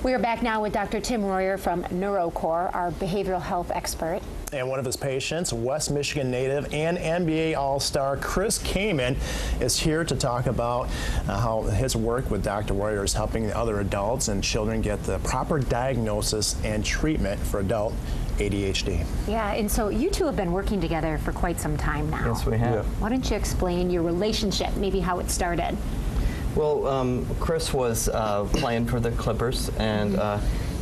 We are back now with Dr. Tim Royer from Neurocore, our behavioral health expert. And one of his patients, West Michigan native and NBA All-Star Chris Kaman, is here to talk about how his work with Dr. Royer is helping other adults and children get the proper diagnosis and treatment for adult ADHD. Yeah, and so you two have been working together for quite some time now. Yes, we have. Yeah. Why don't you explain your relationship, maybe how it started? Well, Chris was playing for the Clippers, and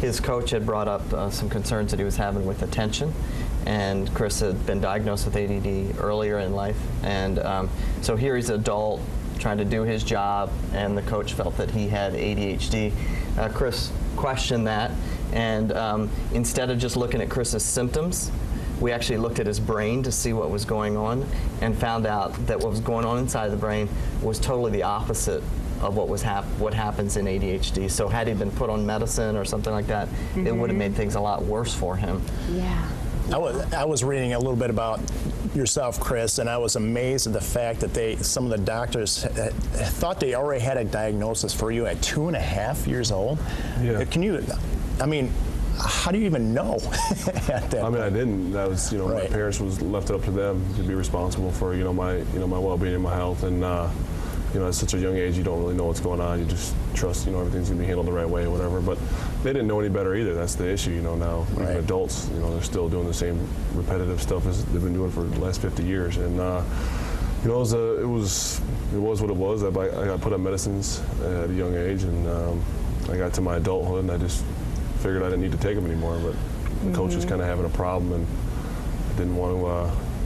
his coach had brought up some concerns that he was having with attention. And Chris had been diagnosed with ADD earlier in life. And so here he's an adult trying to do his job, and the coach felt that he had ADHD. Chris questioned that, and instead of just looking at Chris's symptoms, we actually looked at his brain to see what was going on, and found out that what was going on inside the brain was totally the opposite of what happens in ADHD. So had he been put on medicine or something like that, it would have made things a lot worse for him. Yeah. I was reading a little bit about yourself, Chris, and I was amazed at the fact that some of the doctors thought they already had a diagnosis for you at 2.5 years old. Yeah. Can you, I mean, how do you even know at that point? I didn't. That was, Right. My parents was left up to them to be responsible for, my well-being and my health. And, at such a young age, you don't really know what's going on. You just trust, everything's gonna be handled the right way or whatever. But they didn't know any better either. That's the issue, now. Right. Even adults, they're still doing the same repetitive stuff as they've been doing for the last 50 years. And, it was what it was. I got put on medicines at a young age, and I got to my adulthood, and I just figured I didn't need to take them anymore. But the coach was kind of having a problem, and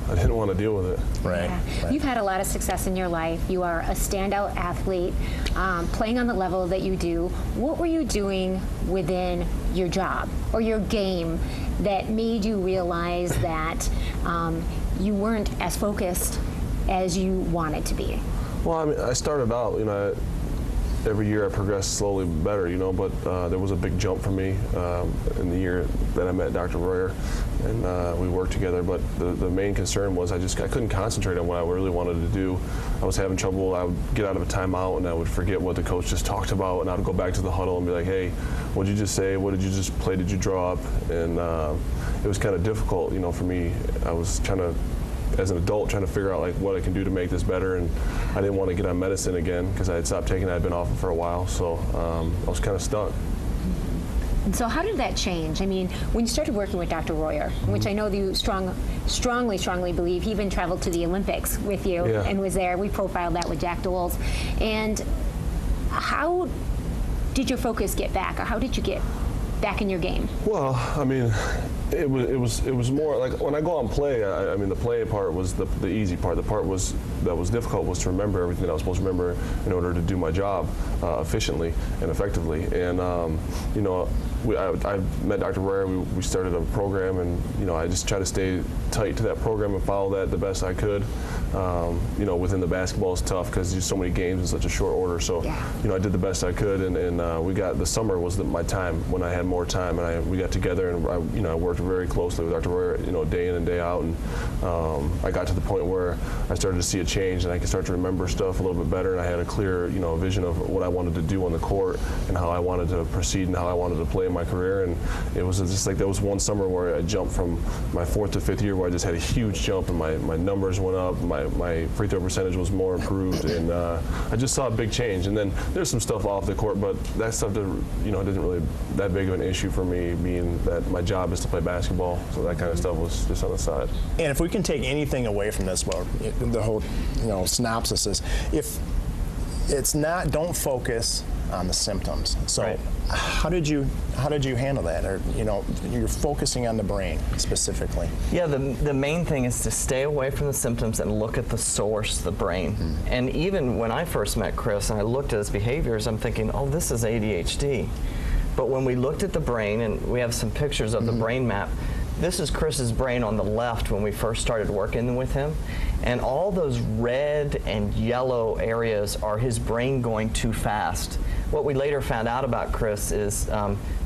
I didn't want to deal with it. Right. Yeah. Right. You've had a lot of success in your life. You are a standout athlete, playing on the level that you do. What were you doing within your job or your game that made you realize that you weren't as focused as you wanted to be? Well, I started out, every year I progressed slowly better, but there was a big jump for me in the year that I met Dr. Royer, and we worked together. But the main concern was I couldn't concentrate on what I really wanted to do. I was having trouble. I would get out of a timeout and I would forget what the coach just talked about, and I would go back to the huddle and be like, hey, what did you just say? What did you just play? Did you draw up? And it was kind of difficult, for me. I was as an adult, trying to figure out what I can do to make this better, and I didn't want to get on medicine again because I had stopped taking it. I'd been off it for a while, so I was kind of stuck. And so how did that change? When you started working with Dr. Royer, which I know that you strongly believe, he even traveled to the Olympics with you and was there. We profiled that with Jack Doles. And how did your focus get back, or how did you get back in your game? Well, it was more like when I go out and play. The play part was the easy part. The part that was difficult was to remember everything that I was supposed to remember in order to do my job efficiently and effectively. And I met Dr. Royer. We started a program, and I just tried to stay tight to that program and follow that the best I could. Within the basketball is tough because there's so many games in such a short order. So I did the best I could, and the summer was my time when I had more time, and we got together, and I worked very closely with Dr. Royer, day in and day out, and I got to the point where I started to see a change, and I could start to remember stuff a little bit better, and I had a clear vision of what I wanted to do on the court and how I wanted to proceed and how I wanted to play in my career. And it was just like there was one summer where I jumped from my 4th to 5th year where I just had a huge jump, and my numbers went up, my free throw percentage was more improved, and I just saw a big change. And then there's some stuff off the court, but that stuff didn't really that big of an issue for me, being that my job is to play basketball, so that kind of stuff was just on the side. And if we can take anything away from this, well, the whole synopsis is, if it's not, don't focus on the symptoms. So right. how did you handle that? Or you're focusing on the brain specifically. Yeah, the main thing is to stay away from the symptoms and look at the source, the brain. And even when I first met Chris and I looked at his behaviors, I'm thinking, oh, this is ADHD. But when we looked at the brain, and we have some pictures of the brain map, this is Chris's brain on the left when we first started working with him. And all those red and yellow areas are his brain going too fast. What we later found out about Chris is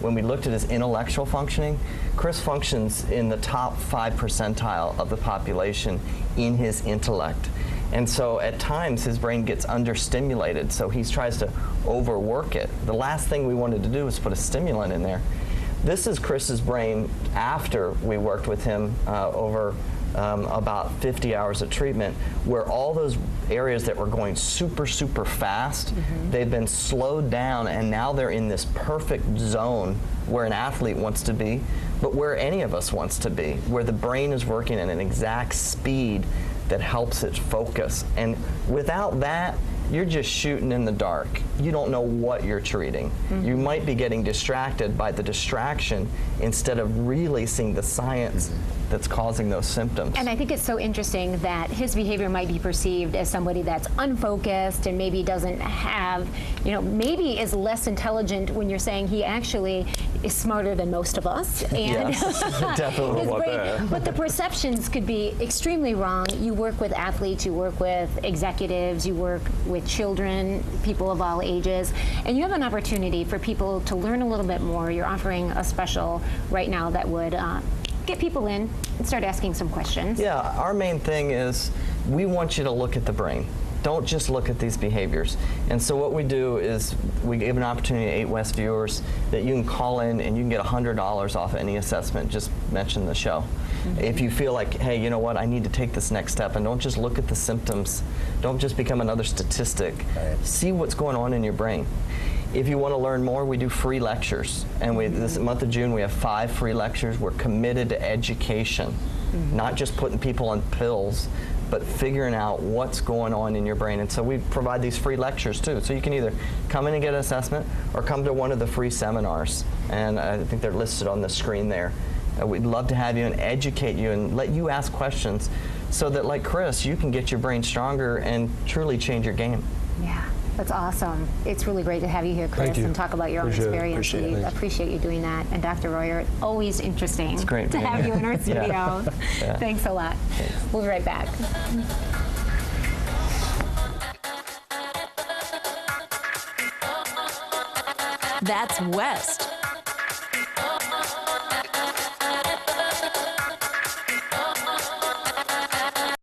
when we looked at his intellectual functioning, Chris functions in the top 5 percentile of the population in his intellect. And so at times his brain gets understimulated, so he tries to overwork it. The last thing we wanted to do was put a stimulant in there. This is Chris's brain after we worked with him over about 50 hours of treatment, where all those areas that were going super, super fast, they've been slowed down, and now they're in this perfect zone where an athlete wants to be, but where any of us wants to be, where the brain is working at an exact speed that helps it focus. And without that, you're just shooting in the dark. You don't know what you're treating. You might be getting distracted by the distraction instead of really seeing the science that's causing those symptoms. And I think it's so interesting that his behavior might be perceived as somebody that's unfocused and maybe doesn't have, maybe is less intelligent, when you're saying he actually is smarter than most of us. And yes, definitely. his brain, but the perceptions could be extremely wrong. You work with athletes, you work with executives, you work with children, people of all ages, and you have an opportunity for people to learn a little bit more. You're offering a special right now that would get people in and start asking some questions. Yeah, our main thing is we want you to look at the brain. Don't just look at these behaviors. And so what we do is we give an opportunity to 8 West viewers that you can call in and you can get $100 off any assessment. Just mention the show. If you feel like, hey, you know what, I need to take this next step, and don't just look at the symptoms. Don't just become another statistic. See what's going on in your brain. If you want to learn more, we do free lectures. And this month of June, we have 5 free lectures. We're committed to education, not just putting people on pills, but figuring out what's going on in your brain. And so we provide these free lectures too. So you can either come in and get an assessment or come to one of the free seminars. And I think they're listed on the screen there. We'd love to have you and educate you and let you ask questions so that, like Chris, you can get your brain stronger and truly change your game. Yeah. That's awesome. It's really great to have you here, Chris, and talk about your own experience. We appreciate you doing that. And Dr. Royer, always interesting it's great to have you in our studio. Yeah. Thanks a lot. Thanks. We'll be right back. That's West.